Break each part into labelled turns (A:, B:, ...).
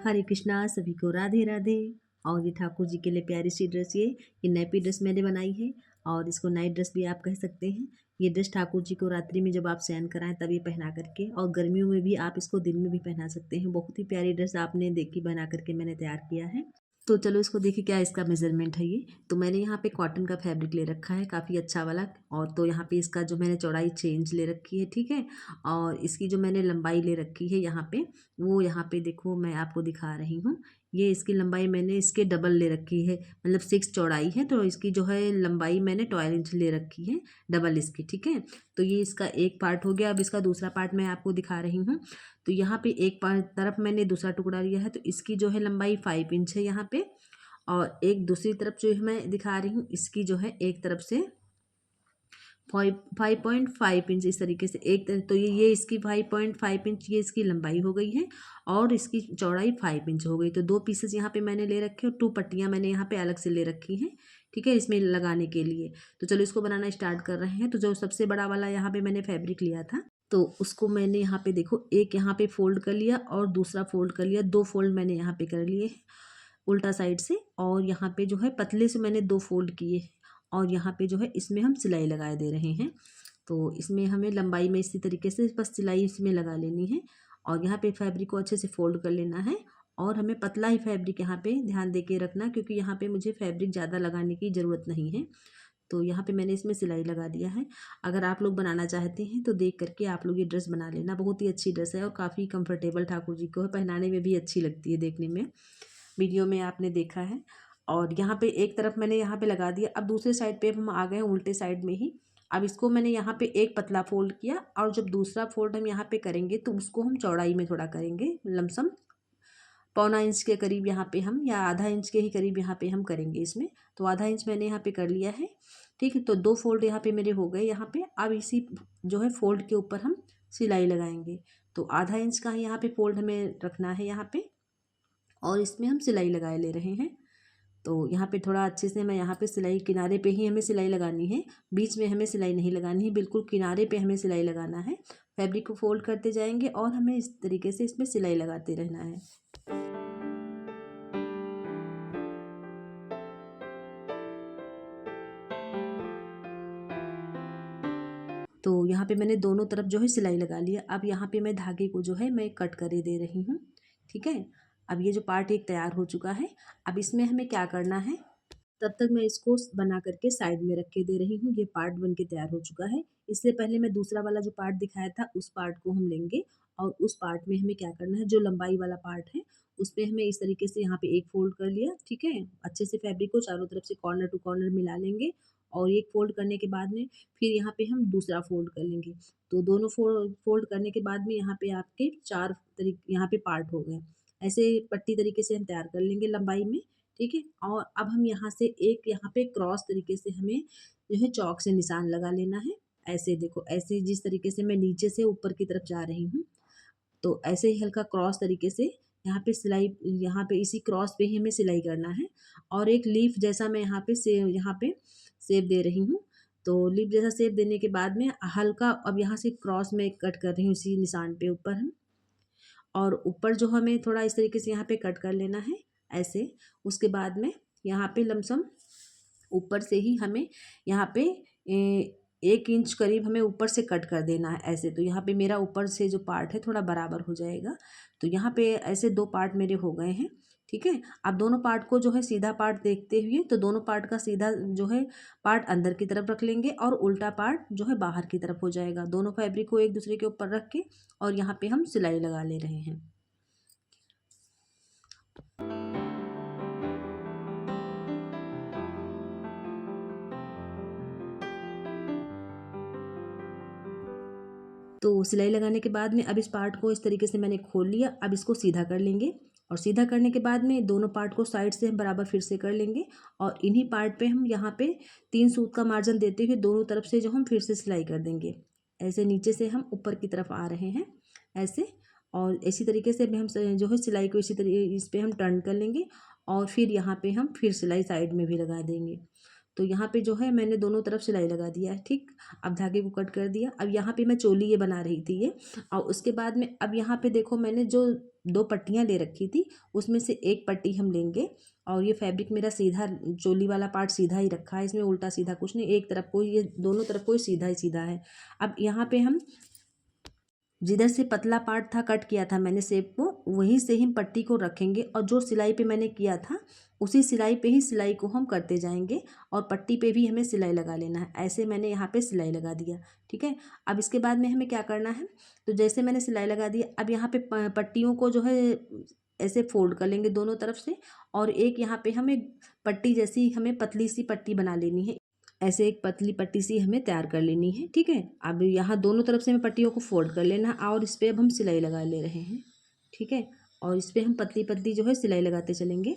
A: हरे कृष्णा, सभी को राधे राधे। और ये ठाकुर जी के लिए प्यारी सी ड्रेस, ये नैपी ड्रेस मैंने बनाई है और इसको नाइट ड्रेस भी आप कह सकते हैं। ये ड्रेस ठाकुर जी को रात्रि में जब आप शयन कराएं तभी पहना करके, और गर्मियों में भी आप इसको दिन में भी पहना सकते हैं। बहुत ही प्यारी ड्रेस आपने देखी बना करके मैंने तैयार किया है। तो चलो इसको देखिए क्या इसका मेजरमेंट है। ये तो मैंने यहाँ पे कॉटन का फैब्रिक ले रखा है काफ़ी अच्छा वाला, और तो यहाँ पे इसका जो मैंने चौड़ाई 6 इंच ले रखी है, ठीक है। और इसकी जो मैंने लंबाई ले रखी है यहाँ पे, वो यहाँ पे देखो मैं आपको दिखा रही हूँ। ये इसकी लंबाई मैंने इसके डबल ले रखी है, मतलब 6 चौड़ाई है तो इसकी जो है लंबाई मैंने 12 इंच ले रखी है, डबल इसकी, ठीक है। तो ये इसका एक पार्ट हो गया। अब इसका दूसरा पार्ट मैं आपको दिखा रही हूँ। तो यहाँ पे एक तरफ मैंने दूसरा टुकड़ा लिया है, तो इसकी जो है लंबाई 5 इंच है यहाँ पे। और एक दूसरी तरफ जो है मैं दिखा रही हूँ, इसकी जो है एक तरफ से 5.5 इंच इस तरीके से एक तो ये इसकी 5.5 इंच ये इसकी लंबाई हो गई है, और इसकी चौड़ाई 5 इंच हो गई। तो 2 पीसेस यहाँ पे मैंने ले रखे और 2 पट्टियाँ मैंने यहाँ पे अलग से ले रखी हैं, ठीक है, इसमें लगाने के लिए। तो चलो इसको बनाना स्टार्ट कर रहे हैं। तो जो सबसे बड़ा वाला यहाँ पे मैंने फैब्रिक लिया था, तो उसको मैंने यहाँ पे देखो एक यहाँ पे फोल्ड कर लिया और दूसरा फोल्ड कर लिया, 2 फोल्ड मैंने यहाँ पे कर लिए उल्टा साइड से। और यहाँ पे जो है पतले से मैंने 2 फोल्ड किए, और यहाँ पे जो है इसमें हम सिलाई लगा दे रहे हैं। तो इसमें हमें लंबाई में इसी तरीके से बस सिलाई इसमें लगा लेनी है, और यहाँ पे फैब्रिक को अच्छे से फोल्ड कर लेना है। और हमें पतला ही फैब्रिक यहाँ पे ध्यान दे के रखना, क्योंकि यहाँ पे मुझे फैब्रिक ज़्यादा लगाने की ज़रूरत नहीं है। तो यहाँ पे मैंने इसमें सिलाई लगा दिया है। अगर आप लोग बनाना चाहते हैं तो देख करके आप लोग ये ड्रेस बना लेना। बहुत ही अच्छी ड्रेस है और काफ़ी कंफर्टेबल ठाकुर जी को है, पहनाने में भी अच्छी लगती है देखने में। वीडियो में आपने देखा है। और यहाँ पे एक तरफ मैंने यहाँ पे लगा दिया। अब दूसरे साइड पे हम आ गए उल्टे साइड में ही। अब इसको मैंने यहाँ पे एक पतला फोल्ड किया, और जब दूसरा फोल्ड हम यहाँ पे करेंगे तो उसको हम चौड़ाई में थोड़ा करेंगे, लमसम 1.25 इंच के करीब यहाँ पे हम, या आधा इंच के ही करीब यहाँ पे हम करेंगे इसमें। तो आधा इंच मैंने यहाँ पे कर लिया है, ठीक है। तो 2 फोल्ड यहाँ पे मेरे हो गए यहाँ पे। अब इसी जो है फोल्ड के ऊपर हम सिलाई लगाएंगे। तो आधा इंच का यहाँ पे फोल्ड हमें रखना है यहाँ पे, और इसमें हम सिलाई लगाए ले रहे हैं। तो यहाँ पे थोड़ा अच्छे से मैं यहाँ पे सिलाई किनारे पे ही हमें सिलाई लगानी है, बीच में हमें सिलाई नहीं लगानी है, बिल्कुल किनारे पे हमें सिलाई लगाना है। फैब्रिक को फोल्ड करते जाएंगे और हमें इस तरीके से इसमें सिलाई लगाते रहना है। तो यहाँ पे मैंने दोनों तरफ जो है सिलाई लगा लिया। अब यहाँ पे मैं धागे को जो है मैं कट करे दे रही हूँ, ठीक है। अब ये जो पार्ट एक तैयार हो चुका है। अब इसमें हमें क्या करना है, तब तक मैं इसको बना करके साइड में रख के दे रही हूँ। ये पार्ट बन के तैयार हो चुका है। इससे पहले मैं दूसरा वाला जो पार्ट दिखाया था उस पार्ट को हम लेंगे, और उस पार्ट में हमें क्या करना है, जो लंबाई वाला पार्ट है उस पर हमें इस तरीके से यहाँ पे एक फोल्ड कर लिया, ठीक है। अच्छे से फैब्रिक को चारों तरफ से कॉर्नर टू कॉर्नर मिला लेंगे, और एक फोल्ड करने के बाद में फिर यहाँ पे हम दूसरा फोल्ड कर लेंगे। तो दोनों फोल्ड करने के बाद में यहाँ पे आपके 4 तरीके यहाँ पे पार्ट हो गए। ऐसे पट्टी तरीके से हम तैयार कर लेंगे लंबाई में, ठीक है। और अब हम यहाँ से एक यहाँ पे क्रॉस तरीके से हमें जो है चौक से निशान लगा लेना है। ऐसे देखो, ऐसे जिस तरीके से मैं नीचे से ऊपर की तरफ जा रही हूँ, तो ऐसे ही हल्का क्रॉस तरीके से यहाँ पे सिलाई, यहाँ पे इसी क्रॉस पे ही हमें सिलाई करना है। और एक लीफ जैसा मैं यहाँ पे शेप दे रही हूँ। तो लीफ जैसा शेप देने के बाद में हल्का अब यहाँ से क्रॉस में कट कर रही हूँ इसी निशान पे ऊपर हम, और ऊपर जो हमें थोड़ा इस तरीके से यहाँ पे कट कर लेना है ऐसे। उसके बाद में यहाँ पे लमसम ऊपर से ही हमें यहाँ पे 1 इंच करीब हमें ऊपर से कट कर देना है ऐसे। तो यहाँ पे मेरा ऊपर से जो पार्ट है थोड़ा बराबर हो जाएगा। तो यहाँ पे ऐसे 2 पार्ट मेरे हो गए हैं, ठीक है। अब दोनों पार्ट को जो है सीधा पार्ट देखते हुए, तो दोनों पार्ट का सीधा जो है पार्ट अंदर की तरफ रख लेंगे, और उल्टा पार्ट जो है बाहर की तरफ हो जाएगा। दोनों फैब्रिक को एक दूसरे के ऊपर रख के और यहाँ पे हम सिलाई लगा ले रहे हैं। तो सिलाई लगाने के बाद में अब इस पार्ट को इस तरीके से मैंने खोल लिया। अब इसको सीधा कर लेंगे, और सीधा करने के बाद में दोनों पार्ट को साइड से हम बराबर फिर से कर लेंगे, और इन्हीं पार्ट पे हम यहाँ पे 3 सूत का मार्जिन देते हुए दोनों तरफ से जो हम फिर से सिलाई कर देंगे। ऐसे नीचे से हम ऊपर की तरफ आ रहे हैं ऐसे, और इसी तरीके से भी हम जो है सिलाई को इसी तरीके इस पर हम टर्न कर लेंगे, और फिर यहाँ पे हम फिर सिलाई साइड में भी लगा देंगे। तो यहाँ पे जो है मैंने दोनों तरफ सिलाई लगा दिया है, ठीक। अब धागे को कट कर दिया। अब यहाँ पे मैं चोली ये बना रही थी ये, और उसके बाद में अब यहाँ पे देखो मैंने जो 2 पट्टियाँ ले रखी थी, उसमें से एक पट्टी हम लेंगे। और ये फैब्रिक मेरा सीधा चोली वाला पार्ट सीधा ही रखा है, इसमें उल्टा सीधा कुछ नहीं, एक तरफ को ये दोनों तरफ को सीधा ही सीधा है। अब यहाँ पे हम जिधर से पतला पार्ट था कट किया था मैंने शेप को, वहीं से ही पट्टी को रखेंगे और जो सिलाई पे मैंने किया था उसी सिलाई पे ही सिलाई को हम करते जाएंगे और पट्टी पे भी हमें सिलाई लगा लेना है। ऐसे मैंने यहाँ पे सिलाई लगा दिया, ठीक है। अब इसके बाद में हमें क्या करना है, तो जैसे मैंने सिलाई लगा दी, अब यहाँ पे पट्टियों को जो है ऐसे फोल्ड कर लेंगे दोनों तरफ से, और एक यहाँ पे हमें पट्टी जैसी हमें पतली सी पट्टी बना लेनी है। ऐसे एक पतली पट्टी सी हमें तैयार कर लेनी है, ठीक है। अब यहाँ दोनों तरफ से हमें पट्टियों को फोल्ड कर लेना है और इस पर अब हम सिलाई लगा ले रहे हैं, ठीक है। और इस पर हम पतली पतली जो है सिलाई लगाते चलेंगे।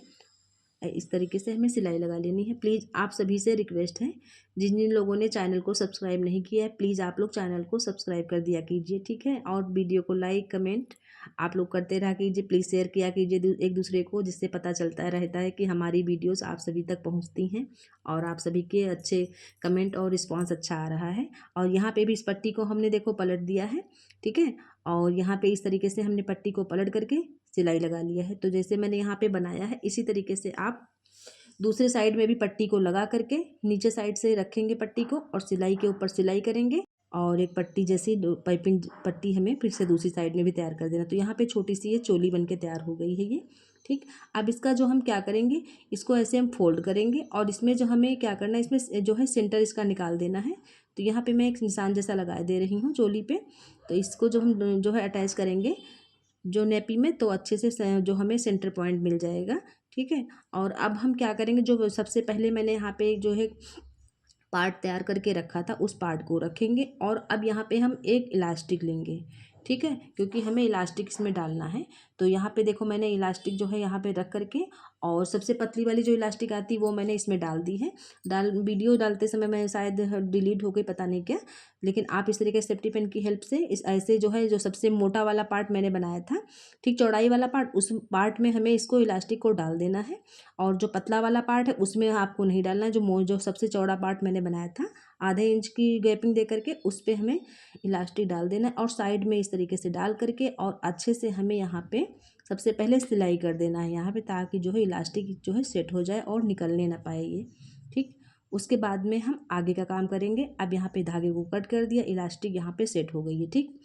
A: इस तरीके से हमें सिलाई लगा लेनी है। प्लीज़ आप सभी से रिक्वेस्ट है, जिन जिन लोगों ने चैनल को सब्सक्राइब नहीं किया है, प्लीज़ आप लोग चैनल को सब्सक्राइब कर दिया कीजिए, ठीक है। और वीडियो को लाइक कमेंट आप लोग करते रहा कीजिए, प्लीज़ शेयर किया कीजिए एक दूसरे को, जिससे पता चलता रहता है कि हमारी वीडियोस आप सभी तक पहुंचती हैं और आप सभी के अच्छे कमेंट और रिस्पांस अच्छा आ रहा है। और यहाँ पे भी इस पट्टी को हमने देखो पलट दिया है, ठीक है। और यहाँ पे इस तरीके से हमने पट्टी को पलट करके सिलाई लगा लिया है। तो जैसे मैंने यहाँ पे बनाया है, इसी तरीके से आप दूसरे साइड में भी पट्टी को लगा करके नीचे साइड से रखेंगे पट्टी को और सिलाई के ऊपर सिलाई करेंगे और एक पट्टी जैसी पाइपिंग पट्टी हमें फिर से दूसरी साइड में भी तैयार कर देना। तो यहाँ पे छोटी सी ये चोली बन के तैयार हो गई है ये, ठीक। अब इसका जो हम क्या करेंगे, इसको ऐसे हम फोल्ड करेंगे और इसमें जो हमें क्या करना है, इसमें जो है सेंटर इसका निकाल देना है। तो यहाँ पे मैं एक निशान जैसा लगा दे रही हूँ चोली पे। तो इसको जो हम जो है अटैच करेंगे जो नेपी में, तो अच्छे से जो हमें सेंटर पॉइंट मिल जाएगा, ठीक है। और अब हम क्या करेंगे, जो सबसे पहले मैंने यहाँ पे जो है पार्ट तैयार करके रखा था उस पार्ट को रखेंगे और अब यहाँ पे हम एक इलास्टिक लेंगे, ठीक है, क्योंकि हमें इलास्टिक इसमें डालना है। तो यहाँ पे देखो मैंने इलास्टिक जो है यहाँ पे रख करके और सबसे पतली वाली जो इलास्टिक आती है वो मैंने इसमें डाल दी है। वीडियो डालते समय मैं शायद डिलीट हो गई, पता नहीं क्या, लेकिन आप इस तरीके से सेफ्टी पिन की हेल्प से इस ऐसे जो है जो सबसे मोटा वाला पार्ट मैंने बनाया था, ठीक चौड़ाई वाला पार्ट, उस पार्ट में हमें इसको इलास्टिक को डाल देना है। और जो पतला वाला पार्ट है उसमें आपको नहीं डालना है। जो सबसे चौड़ा पार्ट मैंने बनाया था आधे इंच की गैपिंग दे करके उस पर हमें इलास्टिक डाल देना है और साइड में इस तरीके से डाल करके और अच्छे से हमें यहाँ पे सबसे पहले सिलाई कर देना है यहाँ पे, ताकि जो है इलास्टिक जो है सेट हो जाए और निकलने ना पाए ये, ठीक। उसके बाद में हम आगे का काम करेंगे। अब यहाँ पे धागे को कट कर दिया, इलास्टिक यहाँ पे सेट हो गई है, ठीक।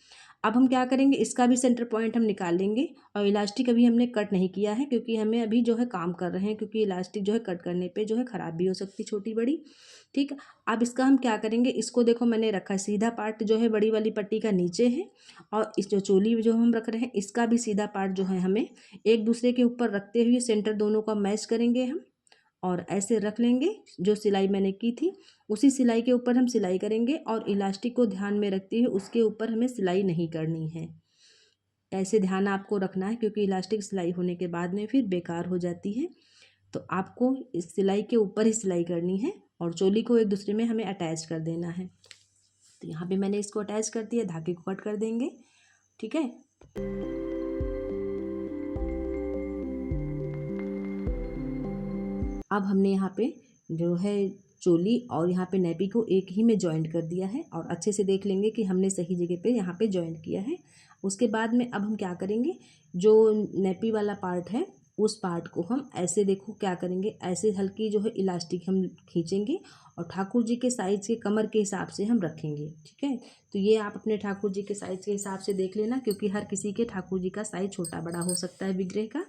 A: अब हम क्या करेंगे, इसका भी सेंटर पॉइंट हम निकाल लेंगे और इलास्टिक अभी हमने कट नहीं किया है क्योंकि हमें अभी जो है काम कर रहे हैं, क्योंकि इलास्टिक जो है कट करने पे जो है ख़राब भी हो सकती छोटी बड़ी, ठीक। अब इसका हम क्या करेंगे, इसको देखो मैंने रखा है सीधा पार्ट जो है बड़ी वाली पट्टी का नीचे है और इस जो चोली जो हम रख रहे हैं इसका भी सीधा पार्ट जो है हमें एक दूसरे के ऊपर रखते हुए सेंटर दोनों का मैच करेंगे हम और ऐसे रख लेंगे। जो सिलाई मैंने की थी उसी सिलाई के ऊपर हम सिलाई करेंगे और इलास्टिक को ध्यान में रखते हुए उसके ऊपर हमें सिलाई नहीं करनी है। ऐसे ध्यान आपको रखना है क्योंकि इलास्टिक सिलाई होने के बाद में फिर बेकार हो जाती है। तो आपको इस सिलाई के ऊपर ही सिलाई करनी है और चोली को एक दूसरे में हमें अटैच कर देना है। तो यहाँ पे मैंने इसको अटैच कर दिया, धागे को कट कर देंगे, ठीक है। अब हमने यहाँ पे जो है चोली और यहाँ पे नेपी को एक ही में जॉइंट कर दिया है और अच्छे से देख लेंगे कि हमने सही जगह पे यहाँ पे जॉइंट किया है। उसके बाद में अब हम क्या करेंगे, जो नेपी वाला पार्ट है उस पार्ट को हम ऐसे देखो क्या करेंगे, ऐसे हल्की जो है इलास्टिक हम खींचेंगे और ठाकुर जी के साइज़ के कमर के हिसाब से हम रखेंगे, ठीक है। तो ये आप अपने ठाकुर जी के साइज़ के हिसाब से देख लेना, क्योंकि हर किसी के ठाकुर जी का साइज़ छोटा बड़ा हो सकता है विग्रह का,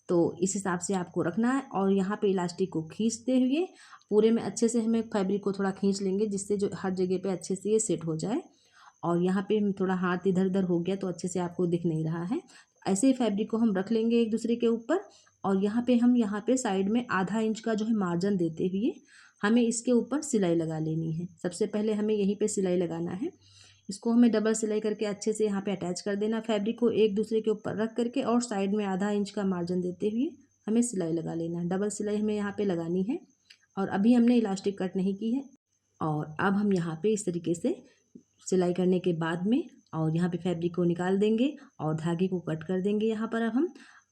A: तो इस हिसाब से आपको रखना है। और यहाँ पे इलास्टिक को खींचते हुए पूरे में अच्छे से हमें फैब्रिक को थोड़ा खींच लेंगे जिससे जो हर जगह पे अच्छे से ये सेट हो जाए। और यहाँ पे थोड़ा हाथ इधर उधर हो गया तो अच्छे से आपको दिख नहीं रहा है। ऐसे ही फैब्रिक को हम रख लेंगे एक दूसरे के ऊपर और यहाँ पे साइड में आधा इंच का जो है मार्जिन देते हुए हमें इसके ऊपर सिलाई लगा लेनी है। सबसे पहले हमें यहीं पे सिलाई लगाना है। इसको हमें डबल सिलाई करके अच्छे से यहाँ पे अटैच कर देना, फैब्रिक को एक दूसरे के ऊपर रख करके और साइड में आधा इंच का मार्जिन देते हुए हमें सिलाई लगा लेना है। डबल सिलाई हमें यहाँ पे लगानी है और अभी हमने इलास्टिक कट नहीं की है। और अब हम यहाँ पे इस तरीके से सिलाई करने के बाद में और यहाँ पे फैब्रिक को निकाल देंगे और धागे को कट कर देंगे यहाँ पर।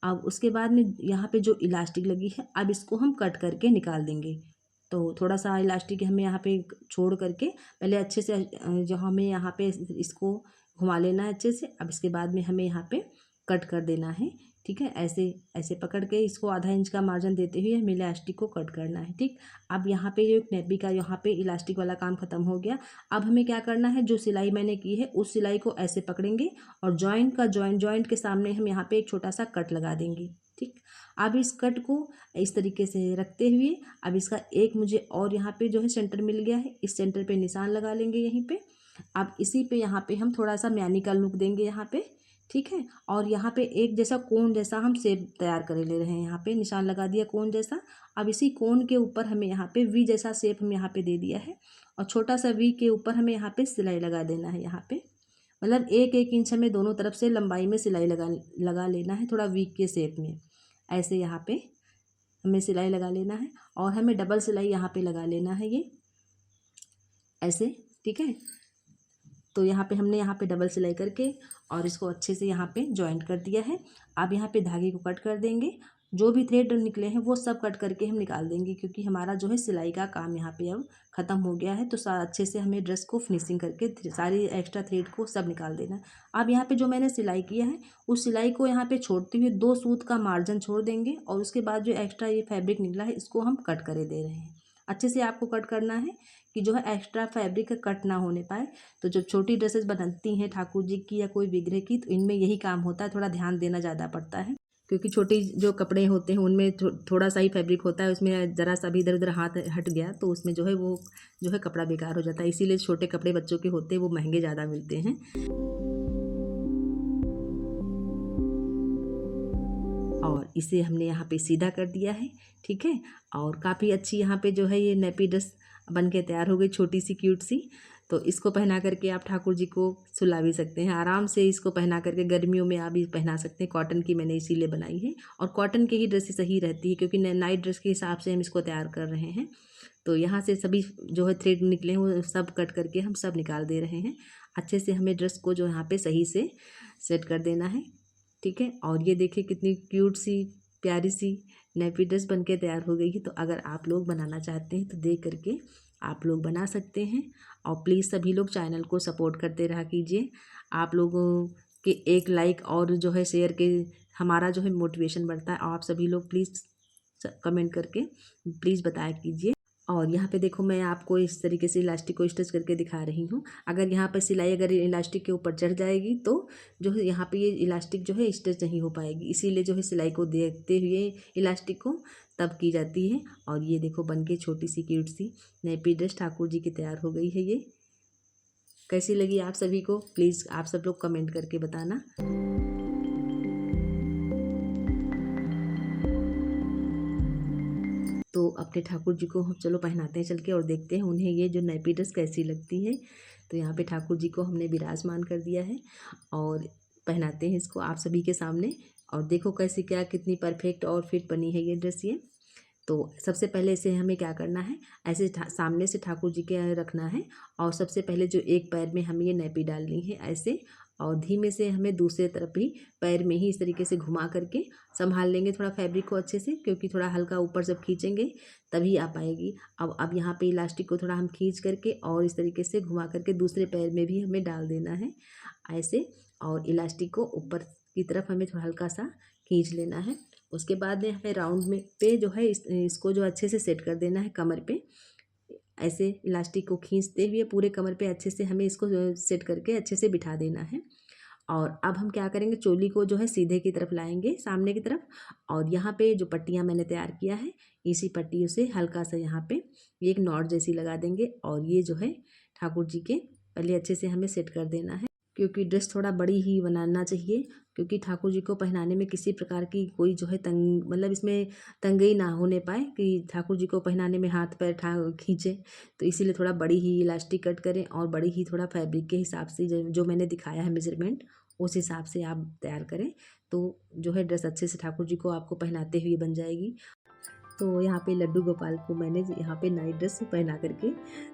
A: अब उसके बाद में यहाँ पे जो इलास्टिक लगी है अब इसको हम कट करके निकाल देंगे। तो थोड़ा सा इलास्टिक हमें यहाँ पे छोड़ करके पहले अच्छे से जो हमें यहाँ पे इसको घुमा लेना है अच्छे से। अब इसके बाद में हमें यहाँ पे कट कर देना है। ठीक है, ऐसे ऐसे पकड़ के इसको आधा इंच का मार्जिन देते हुए हमें इलास्टिक को कट करना है। ठीक, अब यहाँ पे जो नेपी का यहाँ पे इलास्टिक वाला काम ख़त्म हो गया। अब हमें क्या करना है, जो सिलाई मैंने की है उस सिलाई को ऐसे पकड़ेंगे और जॉइंट के सामने हम यहाँ पे एक छोटा सा कट लगा देंगे। ठीक, अब इस कट को इस तरीके से रखते हुए अब इसका एक मुझे और यहाँ पे जो है सेंटर मिल गया है, इस सेंटर पे निशान लगा लेंगे यहीं पे। अब इसी पे यहाँ पे हम थोड़ा सा म्यानी का लुक देंगे यहाँ पे। ठीक है, और यहाँ पे एक जैसा कोन जैसा हम शेप तैयार कर ले रहे हैं। यहाँ पे निशान लगा दिया कोन जैसा। अब इसी कोन के ऊपर हमें यहाँ पे वी जैसा शेप हम यहाँ पे दे दिया है और छोटा सा वी के ऊपर हमें यहाँ पे सिलाई लगा देना है। यहाँ पे मतलब 1-1 इंच हमें दोनों तरफ से लंबाई में सिलाई लगा लेना है, थोड़ा वी के शेप में। ऐसे यहाँ पे हमें सिलाई लगा लेना है और हमें डबल सिलाई यहाँ पे लगा लेना है ये ऐसे। ठीक है, तो यहाँ पे हमने यहाँ पे डबल सिलाई करके और इसको अच्छे से यहाँ पे जॉइंट कर दिया है। अब यहाँ पे धागे को कट कर देंगे, जो भी थ्रेड निकले हैं वो सब कट करके हम निकाल देंगे, क्योंकि हमारा जो है सिलाई का काम यहाँ पे अब ख़त्म हो गया है। तो अच्छे से हमें ड्रेस को फिनिशिंग करके सारी एक्स्ट्रा थ्रेड को सब निकाल देना है। अब यहाँ पे जो मैंने सिलाई किया है उस सिलाई को यहाँ पे छोड़ते हुए 2 सूत का मार्जिन छोड़ देंगे और उसके बाद जो एक्स्ट्रा ये फैब्रिक निकला है इसको हम कट करे दे रहे हैं। अच्छे से आपको कट करना है कि जो है एक्स्ट्रा फैब्रिक कट ना होने पाए। तो जब छोटी ड्रेसेस बनती हैं ठाकुर जी की या कोई विग्रह की, तो इनमें यही काम होता है, थोड़ा ध्यान देना ज़्यादा पड़ता है, क्योंकि छोटी जो कपड़े होते हैं उनमें थोड़ा सा ही फैब्रिक होता है, उसमें ज़रा सा भी इधर उधर हाथ हट गया तो उसमें जो है वो जो है कपड़ा बेकार हो जाता है। इसीलिए छोटे कपड़े बच्चों के होते हैं वो महंगे ज़्यादा मिलते हैं। और इसे हमने यहाँ पे सीधा कर दिया है। ठीक है, और काफ़ी अच्छी यहाँ पे जो है ये नेपी ड्रेस बन के तैयार हो गई, छोटी सी क्यूट सी। तो इसको पहना करके आप ठाकुर जी को सुला भी सकते हैं आराम से। इसको पहना करके गर्मियों में आप भी पहना सकते हैं। कॉटन की मैंने इसीलिए बनाई है और कॉटन की ही ड्रेस सही रहती है, क्योंकि नाइट ड्रेस के हिसाब से हम इसको तैयार कर रहे हैं। तो यहाँ से सभी जो है थ्रेड निकले हैं वो सब कट करके हम सब निकाल दे रहे हैं। अच्छे से हमें ड्रेस को जो यहाँ पे सही से सेट कर देना है। ठीक है, और ये देखिए कितनी क्यूट सी प्यारी सी नेपी ड्रेस बन के तैयार हो गई है। तो अगर आप लोग बनाना चाहते हैं तो देख करके आप लोग बना सकते हैं। और प्लीज़ सभी लोग चैनल को सपोर्ट करते रहा कीजिए। आप लोगों के एक लाइक और जो है शेयर के हमारा जो है मोटिवेशन बढ़ता है। आप सभी लोग प्लीज़ कमेंट करके प्लीज़ बताया कीजिए। और यहाँ पे देखो मैं आपको इस तरीके से इलास्टिक को स्टिच करके दिखा रही हूँ। अगर यहाँ पर सिलाई अगर इलास्टिक के ऊपर चढ़ जाएगी तो जो है यहाँ पे ये इलास्टिक जो है स्टिच नहीं हो पाएगी, इसीलिए जो है सिलाई को देखते हुए इलास्टिक को तब की जाती है। और ये देखो बन के छोटी सी क्यूट सी नेपी ड्रेस ठाकुर जी की तैयार हो गई है। ये कैसी लगी आप सभी को प्लीज़ आप सब लोग कमेंट करके बताना। तो अपने ठाकुर जी को हम चलो पहनाते हैं चल के और देखते हैं उन्हें ये जो नेपी ड्रेस कैसी लगती है। तो यहाँ पे ठाकुर जी को हमने विराजमान कर दिया है और पहनाते हैं इसको आप सभी के सामने। और देखो कैसी क्या कितनी परफेक्ट और फिट बनी है ये ड्रेस। ये तो सबसे पहले इसे हमें क्या करना है, ऐसे सामने से ठाकुर जी के रखना है और सबसे पहले जो एक पैर में हमें ये नेपी डालनी है ऐसे, और धीमे से हमें दूसरे तरफ भी पैर में ही इस तरीके से घुमा करके संभाल लेंगे थोड़ा फैब्रिक को अच्छे से, क्योंकि थोड़ा हल्का ऊपर जब खींचेंगे तभी आ पाएगी। अब यहाँ पे इलास्टिक को थोड़ा हम खींच करके और इस तरीके से घुमा करके दूसरे पैर में भी हमें डाल देना है ऐसे, और इलास्टिक को ऊपर की तरफ हमें थोड़ा हल्का सा खींच लेना है। उसके बाद में हमें राउंड में पे जो है इसको जो अच्छे से सेट कर देना है कमर पे, ऐसे इलास्टिक को खींचते हुए पूरे कमर पे अच्छे से हमें इसको सेट करके अच्छे से बिठा देना है। और अब हम क्या करेंगे, चोली को जो है सीधे की तरफ लाएंगे सामने की तरफ, और यहाँ पे जो पट्टियाँ मैंने तैयार किया है इसी पट्टियों से हल्का सा यहाँ पे ये एक नॉट जैसी लगा देंगे। और ये जो है ठाकुर जी के पहले अच्छे से हमें सेट कर देना है, क्योंकि ड्रेस थोड़ा बड़ी ही बनाना चाहिए, क्योंकि ठाकुर जी को पहनाने में किसी प्रकार की कोई जो है तंग मतलब इसमें तंगई ना होने पाए कि ठाकुर जी को पहनाने में हाथ पैर खींचे। तो इसीलिए थोड़ा बड़ी ही इलास्टिक कट करें और बड़ी ही थोड़ा फैब्रिक के हिसाब से जो मैंने दिखाया है मेजरमेंट उस हिसाब से आप तैयार करें, तो जो है ड्रेस अच्छे से ठाकुर जी को आपको पहनाते हुए बन जाएगी। तो यहाँ पे लड्डू गोपाल को मैंने यहाँ पे नाइट ड्रेस पहना करके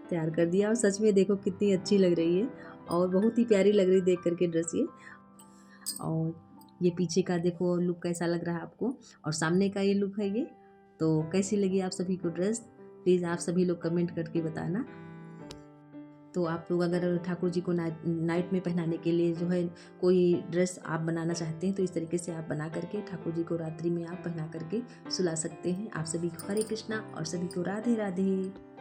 A: तैयार कर दिया, और सच में देखो कितनी अच्छी लग रही है और बहुत ही प्यारी लग रही देख करके ड्रेस ये। और ये पीछे का देखो लुक कैसा लग रहा है आपको, और सामने का ये लुक है ये। तो कैसी लगी आप सभी को ड्रेस प्लीज़ आप सभी लोग कमेंट करके बताना। तो आप लोग अगर ठाकुर जी को नाइट में पहनाने के लिए जो है कोई ड्रेस आप बनाना चाहते हैं तो इस तरीके से आप बना करके ठाकुर जी को रात्रि में आप पहना करके सुला सकते हैं। आप सभी को हरे कृष्णा और सभी को राधे राधे।